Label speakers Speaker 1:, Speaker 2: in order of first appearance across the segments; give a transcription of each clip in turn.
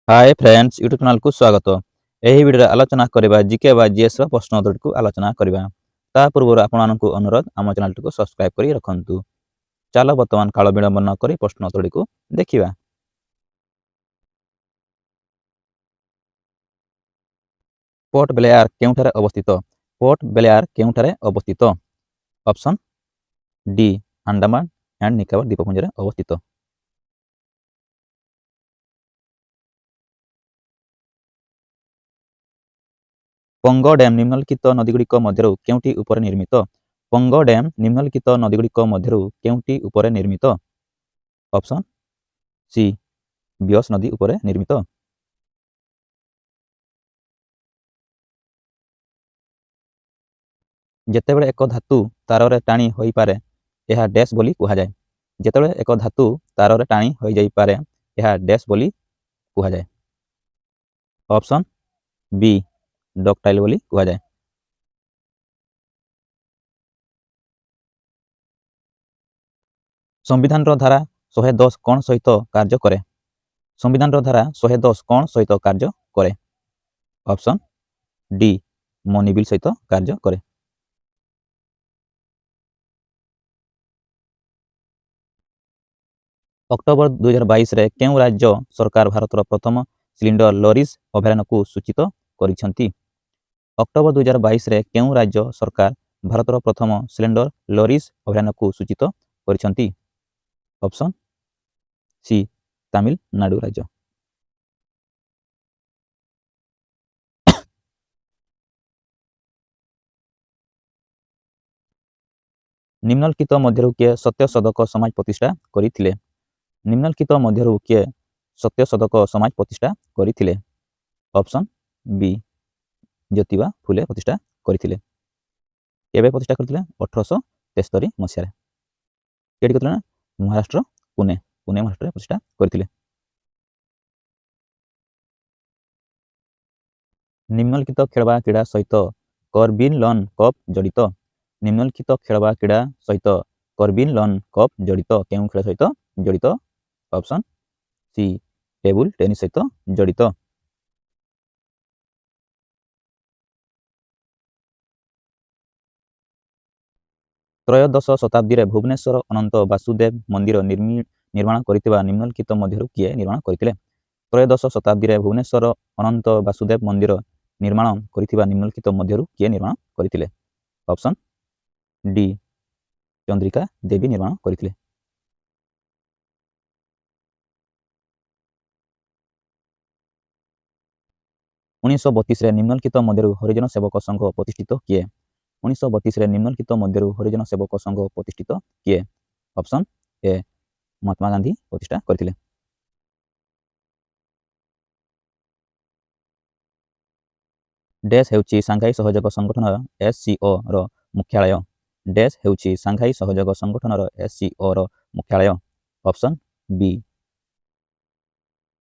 Speaker 1: Hi friends YouTube channel को स्वागत। ଏହି ଭିଡ଼ିଓରେ ଆଲୋଚନା କରିବା ଜିକେ ବା ଜିଏସ୍ର ପ୍ରଶ୍ନ ଉତ୍ତରକୁ ଆଲୋଚନା କରିବା। ତା ପୂର୍ବରୁ ଆପଣମାନଙ୍କୁ ଅନୁରୋଧ ଆମ ଚ୍ୟାନେଲଟିକୁ ସବସ୍କ୍ରାଇବ୍ କରି ରଖନ୍ତୁ। ଚାଲ ବର୍ତ୍ତମାନ କାଳ ବିଳମ୍ବ ନ କରି ପ୍ରଶ୍ନ ଉତ୍ତରଟିକୁ ଦେଖିବା। ପୋର୍ଟ ବ୍ଲେୟାର କେଉଁଠାରେ ଅବସ୍ଥିତ? ପୋର୍ଟ ବ୍ଲେୟାର କେଉଁଠାରେ ଅବସ୍ଥିତ? Option D Andaman and Nicobar ଦ୍ୱୀପପୁଞ୍ଜରେ ଅବସ୍ଥିତ। ପଙ୍ଗ ଡ୍ୟାମ୍ ନିମ୍ନଲିଖିତ ନଦୀଗୁଡ଼ିକ ମଧ୍ୟରୁ କେଉଁଟି ଉପରେ ନିର୍ମିତ? ପଙ୍ଗ ଡ୍ୟାମ୍ ନିମ୍ନଲିଖିତ ନଦୀଗୁଡ଼ିକ ମଧ୍ୟରୁ କେଉଁଟି ଉପରେ ନିର୍ମିତ? ଅପସନ୍ ସି ବିୟସ ନଦୀ ଉପରେ ନିର୍ମିତ। ଯେତେବେଳେ ଏକ ଧାତୁ ତାରରେ ଟାଣି ହୋଇପାରେ ଏହା ଡ୍ୟାସ୍ ବୋଲି କୁହାଯାଏ। ଯେତେବେଳେ ଏକ ଧାତୁ ତାରରେ ଟାଣି ହୋଇଯାଇପାରେ ଏହା ଡ୍ୟାସ୍ ବୋଲି କୁହାଯାଏ। ଅପସନ୍ ବି ଡକ୍ଟାଇଲ୍ ବୋଲି କୁହାଯାଏ। ସମ୍ବିଧାନର ଧାରା 110 କ'ଣ ସହିତ କାର୍ଯ୍ୟ କରେ? ସମ୍ବିଧାନର ଧାରା 110 କ'ଣ ସହିତ କାର୍ଯ୍ୟ କରେ? ଅପସନ୍ ଡି ମନି ବିଲ୍ ସହିତ କାର୍ଯ୍ୟ କରେ। ଅକ୍ଟୋବର 2022ରେ କେଉଁ ରାଜ୍ୟ ସରକାର ଭାରତର ପ୍ରଥମ ସିଲିଣ୍ଡର ଲରିଜ୍ ଅଭୟାରଣ୍ୟକୁ ସୂଚିତ କରିଛନ୍ତି? ଅକ୍ଟୋବର 2022ରେ କେଉଁ ରାଜ୍ୟ ସରକାର ଭାରତର ପ୍ରଥମ ସିଲିଣ୍ଡର ଲରିଜ୍ ଅଭୟାରଣ୍ୟକୁ ସୂଚିତ କରିଛନ୍ତି? ଅପସନ୍ ସି ତାମିଲନାଡୁ ରାଜ୍ୟ। ନିମ୍ନଲିଖିତ ମଧ୍ୟରୁ କିଏ ସତ୍ୟଶୋଧକ ସମାଜ ପ୍ରତିଷ୍ଠା କରିଥିଲେ? ନିମ୍ନଲିଖିତ ମଧ୍ୟରୁ କିଏ ସତ୍ୟଶୋଧକ ସମାଜ ପ୍ରତିଷ୍ଠା କରିଥିଲେ? ଅପସନ୍ ବି ଜ୍ୟୋତିବା ଫୁଲେ ପ୍ରତିଷ୍ଠା କରିଥିଲେ। କେବେ ପ୍ରତିଷ୍ଠା କରିଥିଲେ? 1873 ମସିହାରେ। କେଉଁଠି କରିଥିଲେ ନା ମହାରାଷ୍ଟ୍ର ପୁନେ ମହାରାଷ୍ଟ୍ରରେ ପ୍ରତିଷ୍ଠା କରିଥିଲେ। ନିମ୍ନଲିଖିତ ଖେଳ ବା କ୍ରୀଡ଼ା ସହିତ କରବିନଲନ୍ କପ୍ ଜଡ଼ିତ? ନିମ୍ନଲିଖିତ ଖେଳ ବା କ୍ରୀଡ଼ା ସହିତ କରବିନଲନ୍ କପ୍ ଜଡ଼ିତ କେଉଁ ଖେଳ ସହିତ ଜଡ଼ିତ? ଅପସନ୍ ସି ଟେବୁଲ ଟେନିସ୍ ସହିତ ଜଡ଼ିତ। ତ୍ରୟୋଦଶ ଶତାବ୍ଦୀରେ ଭୁବନେଶ୍ୱର ଅନନ୍ତ ବାସୁଦେବ ମନ୍ଦିର ନିର୍ମାଣ କରିଥିବା ନିମ୍ନଲିଖିତ ମଧ୍ୟରୁ କିଏ ନିର୍ମାଣ କରିଥିଲେ? ତ୍ରୟୋଦଶ ଶତାବ୍ଦୀରେ ଭୁବନେଶ୍ୱର ଅନନ୍ତ ବାସୁଦେବ ମନ୍ଦିର ନିର୍ମାଣ କରିଥିବା ନିମ୍ନଲିଖିତ ମଧ୍ୟରୁ କିଏ ନିର୍ମାଣ କରିଥିଲେ? ଅପସନ୍ ଡି ଚନ୍ଦ୍ରିକା ଦେବୀ ନିର୍ମାଣ କରିଥିଲେ। ଉଣେଇଶହ 32ରେ ନିମ୍ନଲିଖିତ ମଧ୍ୟରୁ ହରିଜନ ସେବକ ସଂଘ ପ୍ରତିଷ୍ଠିତ କିଏ? 1932ରେ ନିମ୍ନଲିଖିତ ମଧ୍ୟରୁ ହରିଜନ ସେବକ ସଂଘ ପ୍ରତିଷ୍ଠିତ କିଏ? ଅପସନ୍ ଏ ମହାତ୍ମା ଗାନ୍ଧୀ ପ୍ରତିଷ୍ଠା କରିଥିଲେ। ଡ୍ୟାସ୍ ହେଉଛି ସାଂଘାଇ ସହଯୋଗ ସଂଗଠନର SCOର ମୁଖ୍ୟାଳୟ। ଡ୍ୟାସ୍ ହେଉଛି ସାଂଘାଇ ସହଯୋଗ ସଂଗଠନର SCOର ମୁଖ୍ୟାଳୟ। Option B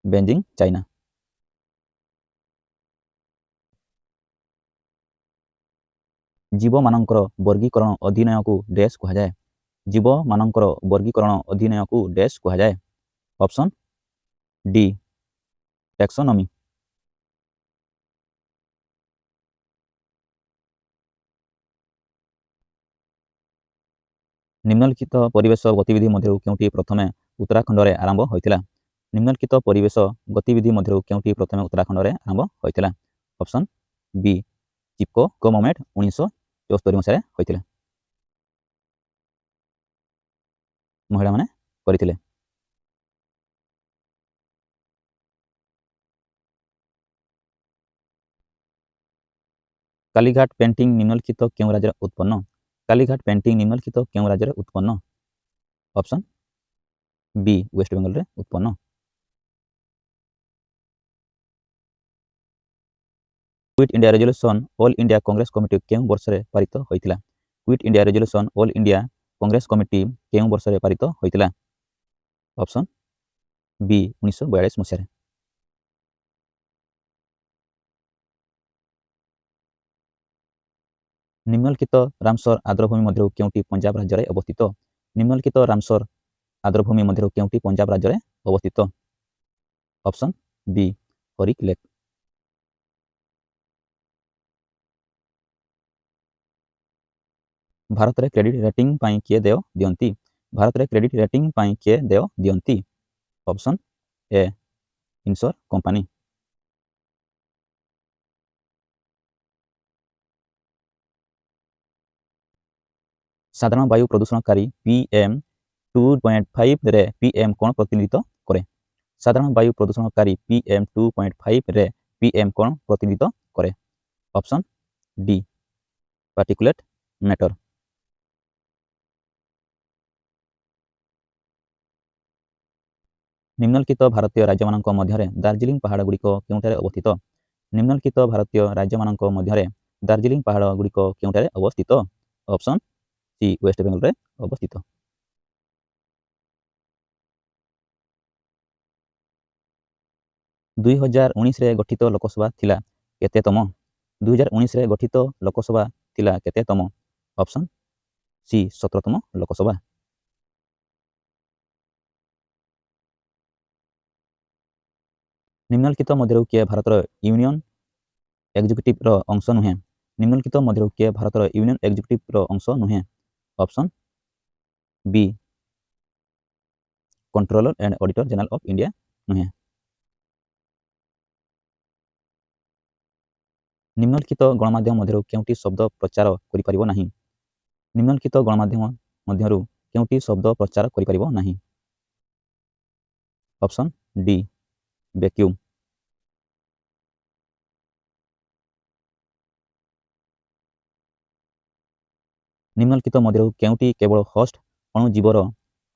Speaker 1: Beijing China. ଜୀବମାନଙ୍କର ବର୍ଗୀକରଣ ଅଧ୍ୟୟନକୁ ଡ୍ୟାସ୍ କୁହାଯାଏ? ଜୀବମାନଙ୍କର ବର୍ଗୀକରଣ ଅଧ୍ୟୟନକୁ ଡ୍ୟାସ୍ କୁହାଯାଏ? Option D taxonomy. ନିମ୍ନଲିଖିତ ପରିବେଶ ଗତିବିଧି ମଧ୍ୟରୁ କେଉଁଟି ପ୍ରଥମେ ଉତ୍ତରାଖଣ୍ଡରେ ଆରମ୍ଭ ହୋଇଥିଲା? ନିମ୍ନଲିଖିତ ପରିବେଶ ଗତିବିଧି ମଧ୍ୟରୁ କେଉଁଟି ପ୍ରଥମେ ଉତ୍ତରାଖଣ୍ଡରେ ଆରମ୍ଭ ହୋଇଥିଲା? ଅପସନ୍ ବି ଚିପକୋ ମୁଭମେଣ୍ଟ 1974 ମସିହାରେ ହୋଇଥିଲା। ମହିଳାମାନେ କରିଥିଲେ। କାଲିଘାଟ ପେଣ୍ଟିଂ ନିମ୍ନଲିଖିତ କେଉଁ ରାଜ୍ୟରେ ଉତ୍ପନ୍ନ? କାଲିଘାଟ ପେଣ୍ଟିଂ ନିମ୍ନଲିଖିତ କେଉଁ ରାଜ୍ୟରେ ଉତ୍ପନ୍ନ? ଅପସନ୍ ବି ୱେଷ୍ଟବେଙ୍ଗଲରେ ଉତ୍ପନ୍ନ। Quit India resolution all India Congress committee କେଉଁ ବର୍ଷରେ ପାରିତ ହୋଇଥିଲା? Quit India resolution all India Congress committee କେଉଁ ବର୍ଷରେ ପାରିତ ହୋଇଥିଲା? ଅପସନ୍ ବି 1942 ମସିହାରେ। ନିମ୍ନଲିଖିତ ରାମସର ଆର୍ଦ୍ରଭୂମି ମଧ୍ୟରୁ କେଉଁଟି ପଞ୍ଜାବ ରାଜ୍ୟରେ ଅବସ୍ଥିତ? ନିମ୍ନଲିଖିତ ରାମସର ଆର୍ଦ୍ରଭୂମି ମଧ୍ୟରୁ କେଉଁଟି ପଞ୍ଜାବ ରାଜ୍ୟରେ ଅବସ୍ଥିତ? Option B Harike lake. ଭାରତରେ କ୍ରେଡିଟ୍ ରେଟିଂ ପାଇଁ କିଏ ଦେୟ ଦିଅନ୍ତି? ଭାରତରେ କ୍ରେଡିଟ୍ ରେଟିଂ ପାଇଁ କିଏ ଦେୟ ଦିଅନ୍ତି? Option A insure company. ସାଧାରଣ ବାୟୁ ପ୍ରଦୂଷଣକାରୀ PM2.5 ରେ PM କ'ଣ ପ୍ରତିନିଧିତ୍ୱ କରେ? ସାଧାରଣ ବାୟୁ ପ୍ରଦୂଷଣକାରୀ PM2.5 ରେ PM କ'ଣ ପ୍ରତିନିଧିତ୍ୱ କରେ? Option D particulate matter. ନିମ୍ନଲିଖିତ ଭାରତୀୟ ରାଜ୍ୟମାନଙ୍କ ମଧ୍ୟରେ ଦାର୍ଜିଲିଂ ପାହାଡ଼ଗୁଡ଼ିକ କେଉଁଠାରେ ଅବସ୍ଥିତ? ନିମ୍ନଲିଖିତ ଭାରତୀୟ ରାଜ୍ୟମାନଙ୍କ ମଧ୍ୟରେ ଦାର୍ଜିଲିଂ ପାହାଡ଼ଗୁଡ଼ିକ କେଉଁଠାରେ ଅବସ୍ଥିତ? ଅପସନ୍ ସି ୱେଷ୍ଟବେଙ୍ଗଲରେ ଅବସ୍ଥିତ। 2019ରେ ଗଠିତ ଲୋକସଭା ଥିଲା କେତେତମ? 2019ରେ ଗଠିତ ଲୋକସଭା ଥିଲା କେତେତମ? ଅପସନ୍ ସି 17ତମ ଲୋକସଭା। ନିମ୍ନଲିଖିତ ମଧ୍ୟରୁ କିଏ ଭାରତର ୟୁନିୟନ ଏକ୍ଜିକ୍ୟୁଟିଭର ଅଂଶ ନୁହେଁ? ନିମ୍ନଲିଖିତ ମଧ୍ୟରୁ କିଏ ଭାରତର ୟୁନିୟନ ଏକ୍ଜିକ୍ୟୁଟିଭର ଅଂଶ ନୁହେଁ? Option B controller and auditor general of India ନୁହେଁ। ନିମ୍ନଲିଖିତ ଗଣମାଧ୍ୟମ ମଧ୍ୟରୁ କେଉଁଟି ଶବ୍ଦ ପ୍ରଚାର କରିପାରିବ ନାହିଁ? ନିମ୍ନଲିଖିତ ଗଣମାଧ୍ୟମ ମଧ୍ୟରୁ କେଉଁଟି ଶବ୍ଦ ପ୍ରଚାର କରିପାରିବ ନାହିଁ? Option D vacuum. ନିମ୍ନଲିଖିତ ମଧ୍ୟରୁ କେଉଁଟି କେବଳ ହୋଷ୍ଟ ଅଣୁଜୀବର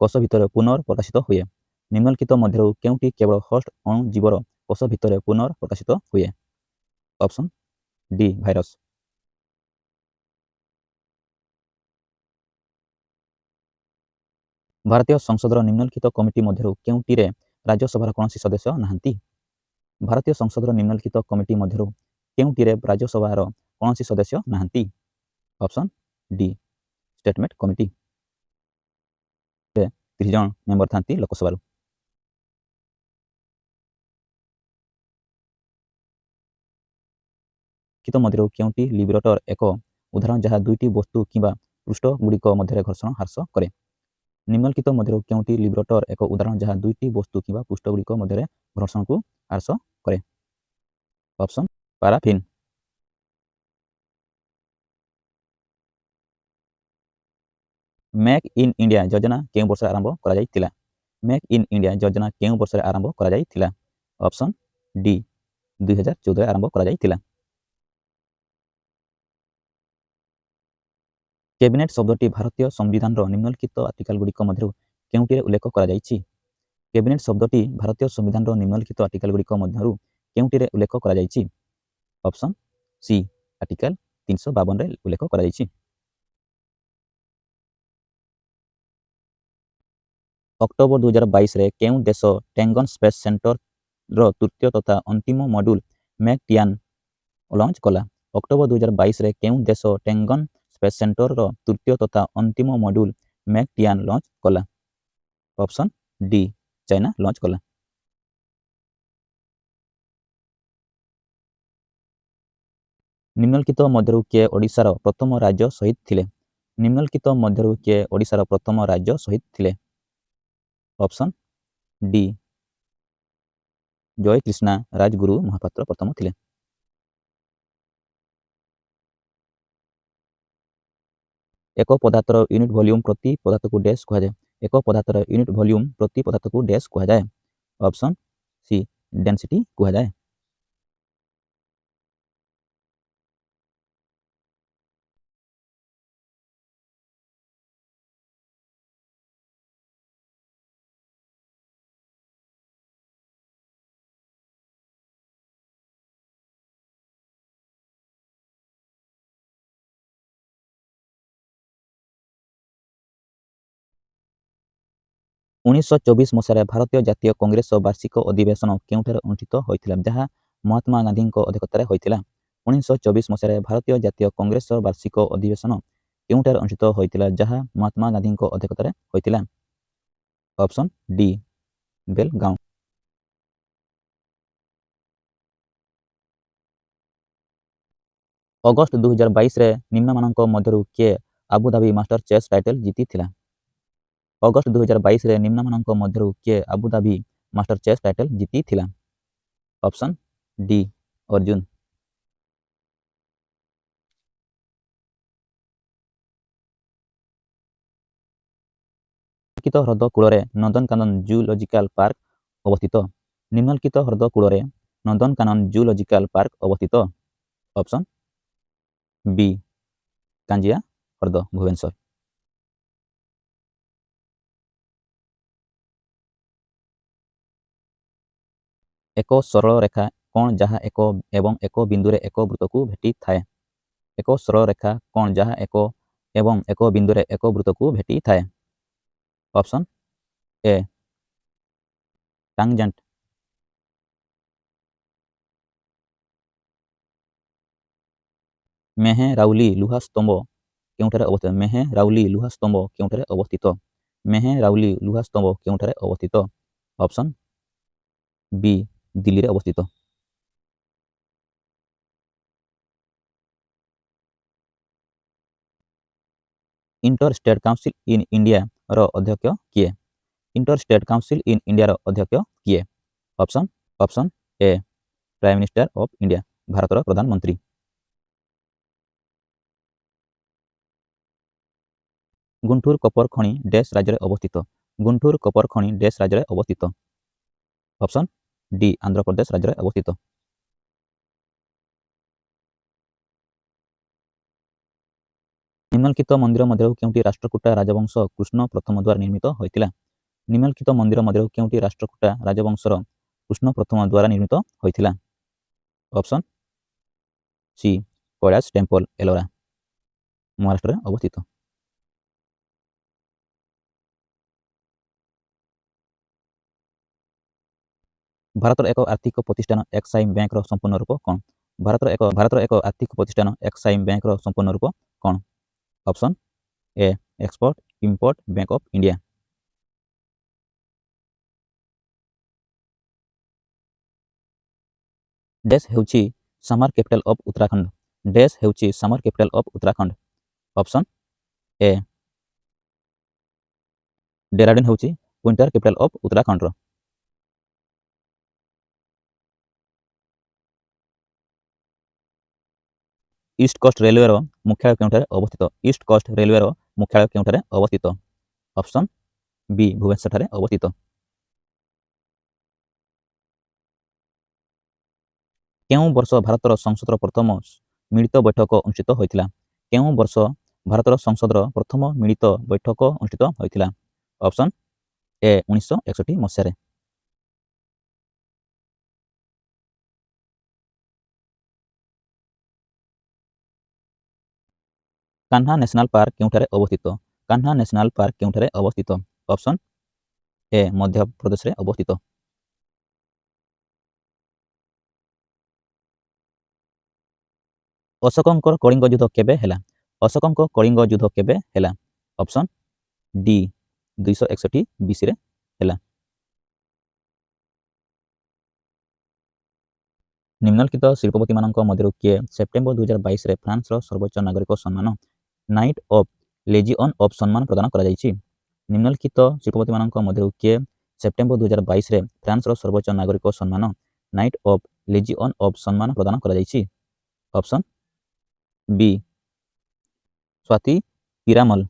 Speaker 1: କୋଷ ଭିତରେ ପୁନଃପ୍ରକାଶିତ ହୁଏ? ନିମ୍ନଲିଖିତ ମଧ୍ୟରୁ କେଉଁଟି କେବଳ ହୋଷ୍ଟ ଅଣୁଜୀବର କୋଷ ଭିତରେ ପୁନଃପ୍ରକାଶିତ ହୁଏ? Option D virus. ଭାରତୀୟ ସଂସଦର ନିମ୍ନଲିଖିତ କମିଟି ମଧ୍ୟରୁ କେଉଁଟିରେ ରାଜ୍ୟସଭାର କୌଣସି ସଦସ୍ୟ ନାହାନ୍ତି? ଭାରତୀୟ ସଂସଦର ନିମ୍ନଲିଖିତ କମିଟି ମଧ୍ୟରୁ କେଉଁଟିରେ ରାଜ୍ୟସଭାର କୌଣସି ସଦସ୍ୟ ନାହାନ୍ତି? Option D statement committee. 30 ଜଣ ମେମ୍ବର ଥାନ୍ତି ଲୋକସଭାରୁ। ନିମ୍ନଲିଖିତ ମଧ୍ୟରୁ କେଉଁଟି ଲିବରେଟର ଏକ ଉଦାହରଣ ଯାହା ଦୁଇଟି ବସ୍ତୁ କିମ୍ବା ପୃଷ୍ଠଗୁଡ଼ିକ ମଧ୍ୟରେ ଘର୍ଷଣ ହ୍ରାସ କରେ? ନିମ୍ନଲିଖିତ ମଧ୍ୟରୁ କେଉଁଟି ଲିବରେଟର ଏକ ଉଦାହରଣ ଯାହା ଦୁଇଟି ବସ୍ତୁ କିମ୍ବା ପୃଷ୍ଠଗୁଡ଼ିକ ମଧ୍ୟରେ ଘର୍ଷଣକୁ ହ୍ରାସ କରେ? Option paraffin. Make in India ଯୋଜନା କେଉଁ ବର୍ଷରେ ଆରମ୍ଭ କରାଯାଇଥିଲା? ମେକ୍ ଇନ୍ ଇଣ୍ଡିଆ ଯୋଜନା କେଉଁ ବର୍ଷରେ ଆରମ୍ଭ କରାଯାଇଥିଲା? ଅପସନ୍ ଡି 2014ରେ ଆରମ୍ଭ କରାଯାଇଥିଲା। କ୍ୟାବିନେଟ୍ ଶବ୍ଦଟି ଭାରତୀୟ ସମ୍ବିଧାନର ନିମ୍ନଲିଖିତ ଆର୍ଟିକଲଗୁଡ଼ିକ ମଧ୍ୟରୁ କେଉଁଟିରେ ଉଲ୍ଲେଖ କରାଯାଇଛି? କ୍ୟାବିନେଟ୍ ଶବ୍ଦଟି ଭାରତୀୟ ସମ୍ବିଧାନର ନିମ୍ନଲିଖିତ ଆର୍ଟିକଲଗୁଡ଼ିକ ମଧ୍ୟରୁ କେଉଁଟିରେ ଉଲ୍ଲେଖ କରାଯାଇଛି? ଅପସନ୍ ସି ଆର୍ଟିକଲ 352ରେ ଉଲ୍ଲେଖ କରାଯାଇଛି। ଅକ୍ଟୋବର 2022ରେ କେଉଁ ଦେଶ ଟାଙ୍ଗନ୍ ସ୍ପେସ୍ ସେଣ୍ଟରର ତୃତୀୟ ତଥା ଅନ୍ତିମ ମଡ୍ୟୁଲ ମ୍ୟାକ୍-ଟିଆନ୍ ଲଞ୍ଚ କଲା? ଅକ୍ଟୋବର 2022ରେ କେଉଁ ଦେଶ ଟାଙ୍ଗନ୍ ସ୍ପେସ୍ ସେଣ୍ଟରର ତୃତୀୟ ତଥା ଅନ୍ତିମ ମଡ୍ୟୁଲ ମ୍ୟାକ୍-ଟିଆନ୍ ଲଞ୍ଚ କଲା? ଅପସନ୍ ଡି ଚାଇନା ଲଞ୍ଚ କଲା। ନିମ୍ନଲିଖିତ ମଧ୍ୟରୁ କିଏ ଓଡ଼ିଶାର ପ୍ରଥମ ରାଜ୍ୟ ଶହୀଦ ଥିଲେ? ନିମ୍ନଲିଖିତ ମଧ୍ୟରୁ କିଏ ଓଡ଼ିଶାର ପ୍ରଥମ ରାଜ୍ୟ ଶହୀଦ ଥିଲେ? ଅପସନ୍ ଡି ଜୟକ୍ରିଷ୍ଣା ରାଜଗୁରୁ ମହାପାତ୍ର ପ୍ରଥମ ଥିଲେ। ଏକ ପଦାର୍ଥର ୟୁନିଟ୍ ଭଲ୍ୟୁମ୍ ପ୍ରତି ପଦାର୍ଥକୁ ଡ୍ୟାସ୍ କୁହାଯାଏ? ଏକ ପଦାର୍ଥର ୟୁନିଟ୍ ଭଲ୍ୟୁମ୍ ପ୍ରତି ପଦାର୍ଥକୁ ଡ୍ୟାସ୍ କୁହାଯାଏ? ଅପସନ୍ ସି ଡେନ୍ସିଟି କୁହାଯାଏ। ଉଣେଇଶହ 24 ମସିହାରେ ଭାରତୀୟ ଜାତୀୟ କଂଗ୍ରେସର ବାର୍ଷିକ ଅଧିବେଶନ କେଉଁଠାରେ ଅନୁଷ୍ଠିତ ହୋଇଥିଲା ଯାହା ମହାତ୍ମା ଗାନ୍ଧୀଙ୍କ ଅଧ୍ୟକ୍ଷତାରେ ହୋଇଥିଲା? 1924 ମସିହାରେ ଭାରତୀୟ ଜାତୀୟ କଂଗ୍ରେସର ବାର୍ଷିକ ଅଧିବେଶନ କେଉଁଠାରେ ଅନୁଷ୍ଠିତ ହୋଇଥିଲା ଯାହା ମହାତ୍ମା ଗାନ୍ଧୀଙ୍କ ଅଧ୍ୟକ୍ଷତାରେ ହୋଇଥିଲା? Option D Belgaum. ଅଗଷ୍ଟ 2022ରେ ନିମ୍ନମାନଙ୍କ ମଧ୍ୟରୁ କିଏ ଆବୁଧାବି ମାଷ୍ଟର ଚେସ୍ ଟାଇଟଲ ଜିତିଥିଲା? ଅଗଷ୍ଟ 2022ରେ ନିମ୍ନମାନଙ୍କ ମଧ୍ୟରୁ କିଏ ଆବୁଧାବି ମାଷ୍ଟର ଚେସ୍ ଟାଇଟଲ ଜିତିଥିଲା? Option D Arjun. ନିମ୍ନଲିଖିତ ହ୍ରଦ କୂଳରେ ନନ୍ଦନକାନନ ଜୁଲୋଜିକାଲ ପାର୍କ ଅବସ୍ଥିତ। ନିମ୍ନଲିଖିତ ହ୍ରଦ କୂଳରେ ନନ୍ଦନକାନନ ଜୁଲୋଜିକାଲ ପାର୍କ ଅବସ୍ଥିତ। ଅପସନ୍ ବି କାଞ୍ଜିଆ ହ୍ରଦ ଭୁବନେଶ୍ୱର। ଏକ ସରଳ ରେଖା କ'ଣ ଯାହା ଏକ ଏବଂ ଏକ ବିନ୍ଦୁରେ ଏକ ବୃତ୍ତକୁ ଭେଟିଥାଏ? ଏକ ସରଳ ରେଖା କ'ଣ ଯାହା ଏକ ଏବଂ ଏକ ବିନ୍ଦୁରେ ଏକ ବୃତ୍ତକୁ ଭେଟିଥାଏ? Option A ଟାଙ୍ଗଜେଣ୍ଟ। ମେହେରାଉଲି ଲୁହା ସ୍ତମ୍ଭ କେଉଁଠାରେ ଅବସ୍ଥିତ? ମେହେରାଉଲି ଲୁହା ସ୍ତମ୍ଭ କେଉଁଠାରେ ଅବସ୍ଥିତ? ମେହେରାଉଲି ଲୁହା ସ୍ତମ୍ଭ କେଉଁଠାରେ ଅବସ୍ଥିତ? ଅପସନ୍ ବି ଦିଲ୍ଲୀରେ ଅବସ୍ଥିତ। ଇଣ୍ଟର ଷ୍ଟେଟ୍ କାଉନସିଲ୍ ଇନ୍ ଇଣ୍ଡିଆର ଅଧ୍ୟକ୍ଷ କିଏ? ଇଣ୍ଟର ଷ୍ଟେଟ୍ କାଉନସିଲ୍ ଇନ୍ ଇଣ୍ଡିଆର ଅଧ୍ୟକ୍ଷ କିଏ? Option A Prime minister of India, ଭାରତର ପ୍ରଧାନମନ୍ତ୍ରୀ। ଗୁଣ୍ଠୁର କପର ଖଣି ଡ୍ୟାସ୍ ରାଜ୍ୟରେ ଅବସ୍ଥିତ? ଗୁଣ୍ଠୁର କପର ଖଣି ଡ୍ୟାସ୍ ରାଜ୍ୟରେ ଅବସ୍ଥିତ? ଅପସନ୍ ଡି ଆନ୍ଧ୍ରପ୍ରଦେଶ ରାଜ୍ୟରେ ଅବସ୍ଥିତ। ନିମ୍ନଲିଖିତ ମନ୍ଦିର ମଧ୍ୟରୁ କେଉଁଟି ରାଷ୍ଟ୍ରକୂଟ ରାଜବଂଶ କୃଷ୍ଣ ପ୍ରଥମ ଦ୍ୱାରା ନିର୍ମିତ ହୋଇଥିଲା? ନିମ୍ନଲିଖିତ ମନ୍ଦିର ମଧ୍ୟରୁ କେଉଁଟି ରାଷ୍ଟ୍ରକୂଟ ରାଜବଂଶର କୃଷ୍ଣ ପ୍ରଥମ ଦ୍ୱାରା ନିର୍ମିତ ହୋଇଥିଲା? Option C Kailash temple Ellora, ମହାରାଷ୍ଟ୍ରରେ ଅବସ୍ଥିତ। ଭାରତର ଏକ ଆର୍ଥିକ ପ୍ରତିଷ୍ଠାନ ଏକ୍ସାଇମ୍ ବ୍ୟାଙ୍କର ସମ୍ପୂର୍ଣ୍ଣ ରୂପ କ'ଣ? ଭାରତର ଏକ ଆର୍ଥିକ ପ୍ରତିଷ୍ଠାନ ଏକ୍ସାଇମ୍ ବ୍ୟାଙ୍କର ସମ୍ପୂର୍ଣ୍ଣ ରୂପ କ'ଣ? Option A export import bank of India. Dash ହେଉଛି ସମର କ୍ୟାପିଟାଲ ଅଫ୍ ଉତ୍ତରାଖଣ୍ଡ? ଡ୍ୟାସ୍ ହେଉଛି ସମର କ୍ୟାପିଟାଲ ଅଫ୍ ଉତ୍ତରାଖଣ୍ଡ? ଅପସନ୍ ଏ ଡେରାଡୁନ ହେଉଛି ୱିଣ୍ଟର କ୍ୟାପିଟାଲ ଅଫ୍ ଉତ୍ତରାଖଣ୍ଡର। ଇଷ୍ଟ କୋଷ୍ଟ ରେଲୱେର ମୁଖ୍ୟାଳୟ କେଉଁଠାରେ ଅବସ୍ଥିତ? ଇଷ୍ଟ କୋଷ୍ଟ ରେଲୱେର ମୁଖ୍ୟାଳୟ କେଉଁଠାରେ ଅବସ୍ଥିତ? ଅପସନ୍ ବି ଭୁବନେଶ୍ୱରଠାରେ ଅବସ୍ଥିତ। କେଉଁ ବର୍ଷ ଭାରତର ସଂସଦର ପ୍ରଥମ ମିଳିତ ବୈଠକ ଅନୁଷ୍ଠିତ ହୋଇଥିଲା? କେଉଁ ବର୍ଷ ଭାରତର ସଂସଦର ପ୍ରଥମ ମିଳିତ ବୈଠକ ଅନୁଷ୍ଠିତ ହୋଇଥିଲା? ଅପସନ୍ ଏ 1961 ମସିହାରେ। କାହ୍ନା ନ୍ୟାସନାଲ ପାର୍କ କେଉଁଠାରେ ଅବସ୍ଥିତ? କାହ୍ନା ନ୍ୟାସନାଲ ପାର୍କ କେଉଁଠାରେ ଅବସ୍ଥିତ? ଅପସନ୍ ଏ ମଧ୍ୟପ୍ରଦେଶରେ ଅବସ୍ଥିତ। ଅଶୋକଙ୍କର କଳିଙ୍ଗ ଯୁଦ୍ଧ କେବେ ହେଲା? ଅଶୋକଙ୍କ କଳିଙ୍ଗ ଯୁଦ୍ଧ କେବେ ହେଲା? ଅପସନ୍ ଡି 261 BC-ରେ ହେଲା। ନିମ୍ନଲିଖିତ ଶିଳ୍ପପତିମାନଙ୍କ ମଧ୍ୟରୁ କିଏ ସେପ୍ଟେମ୍ବର 2022ରେ ଫ୍ରାନ୍ସର ସର୍ବୋଚ୍ଚ ନାଗରିକ ସମ୍ମାନ ନାଇଟ୍ ଅଫ୍ ଲେଜିଅନ୍ ଅଫ୍ ସମ୍ମାନ ପ୍ରଦାନ କରାଯାଇଛି? ନିମ୍ନଲିଖିତ ଶିଳ୍ପପତିମାନଙ୍କ ମଧ୍ୟରୁ କିଏ ସେପ୍ଟେମ୍ବର 2022ରେ ଫ୍ରାନ୍ସର ସର୍ବୋଚ୍ଚ ନାଗରିକ ସମ୍ମାନ ନାଇଟ୍ ଅଫ୍ ଲେଜିଅନ୍ ଅଫ୍ ସମ୍ମାନ ପ୍ରଦାନ କରାଯାଇଛି? Option B Swati Piramal.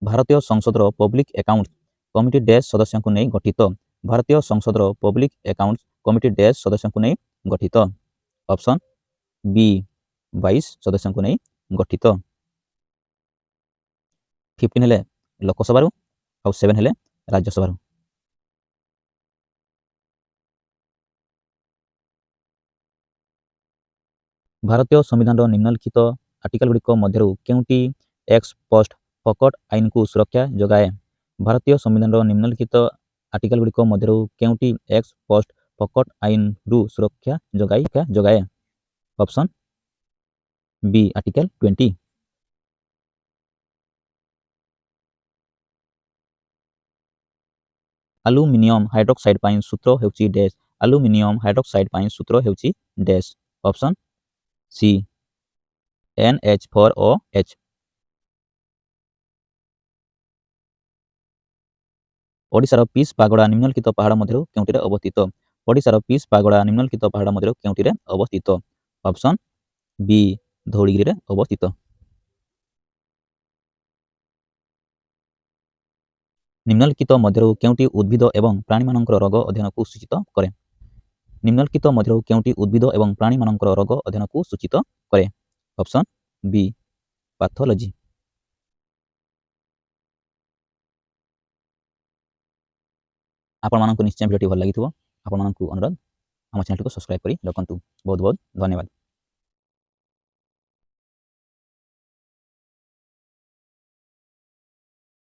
Speaker 1: ଭାରତୀୟ ସଂସଦର ପବ୍ଲିକ୍ ଆକାଉଣ୍ଟସ୍ କମିଟି ଡ୍ୟାସ୍ ସଦସ୍ୟଙ୍କୁ ନେଇ ଗଠିତ? ଭାରତୀୟ ସଂସଦର ପବ୍ଲିକ୍ ଆକାଉଣ୍ଟସ୍ କମିଟି ଡ୍ୟାସ୍ ସଦସ୍ୟଙ୍କୁ ନେଇ ଗଠିତ? ଅପସନ୍ ବି 22 ସଦସ୍ୟଙ୍କୁ ନେଇ ଗଠିତ। 15 ହେଲେ ଲୋକସଭାରୁ ଆଉ 7 ହେଲେ ରାଜ୍ୟସଭାରୁ। ଭାରତୀୟ ସମ୍ବିଧାନର ନିମ୍ନଲିଖିତ ଆର୍ଟିକଲଗୁଡ଼ିକ ମଧ୍ୟରୁ କେଉଁଟି ଏକ୍ସ ପୋଷ୍ଟ ଫକଟ ଆଇନକୁ ସୁରକ୍ଷା ଯୋଗାଏ? ଭାରତୀୟ ସମ୍ବିଧାନର ନିମ୍ନଲିଖିତ ଆର୍ଟିକଲଗୁଡ଼ିକ ମଧ୍ୟରୁ କେଉଁଟି ଏକ୍ସ ପୋଷ୍ଟ ଫକଟ ଆଇନରୁ ସୁରକ୍ଷା ଯୋଗାଏ? Option B article 20। Aluminium hydroxide ପାଇଁ ସୂତ୍ର ହେଉଛି ଡ୍ୟାସ୍? ଆଲୁମିନିୟମ ହାଇଡ୍ରକ୍ସାଇଡ୍ ପାଇଁ ସୂତ୍ର ହେଉଛି ଡ୍ୟାଶ୍। Option C NH4OH। ଓଡ଼ିଶାର ପିସ୍ ପାଗୋଡ଼ା ନିମ୍ନଲିଖିତ ପାହାଡ଼ ମଧ୍ୟରୁ କେଉଁଟିରେ ଅବସ୍ଥିତ? ଓଡ଼ିଶାର ପିସ୍ ପାଗୋଡ଼ା ନିମ୍ନଲିଖିତ ପାହାଡ଼ ମଧ୍ୟରୁ କେଉଁଟିରେ ଅବସ୍ଥିତ? ଅପସନ୍ ବି ଧଉଳିଗିରିରେ ଅବସ୍ଥିତ। ନିମ୍ନଲିଖିତ ମଧ୍ୟରୁ କେଉଁଟି ଉଦ୍ଭିଦ ଏବଂ ପ୍ରାଣୀମାନଙ୍କର ରୋଗ ଅଧ୍ୟୟନକୁ ସୂଚିତ କରେ? ନିମ୍ନଲିଖିତ ମଧ୍ୟରୁ କେଉଁଟି ଉଦ୍ଭିଦ ଏବଂ ପ୍ରାଣୀମାନଙ୍କର ରୋଗ ଅଧ୍ୟୟନକୁ ସୂଚିତ କରେ? Option B pathology. ଆପଣମାନଙ୍କୁ ନିଶ୍ଚୟ ଭିଡ଼ିଓଟି ଭଲ ଲାଗିଥିବ। ଆପଣମାନଙ୍କୁ ଅନୁରୋଧ ଆମ ଚ୍ୟାନେଲକୁ ସବସ୍କ୍ରାଇବ୍ କରି ରଖନ୍ତୁ। ବହୁତ ବହୁତ ଧନ୍ୟବାଦ।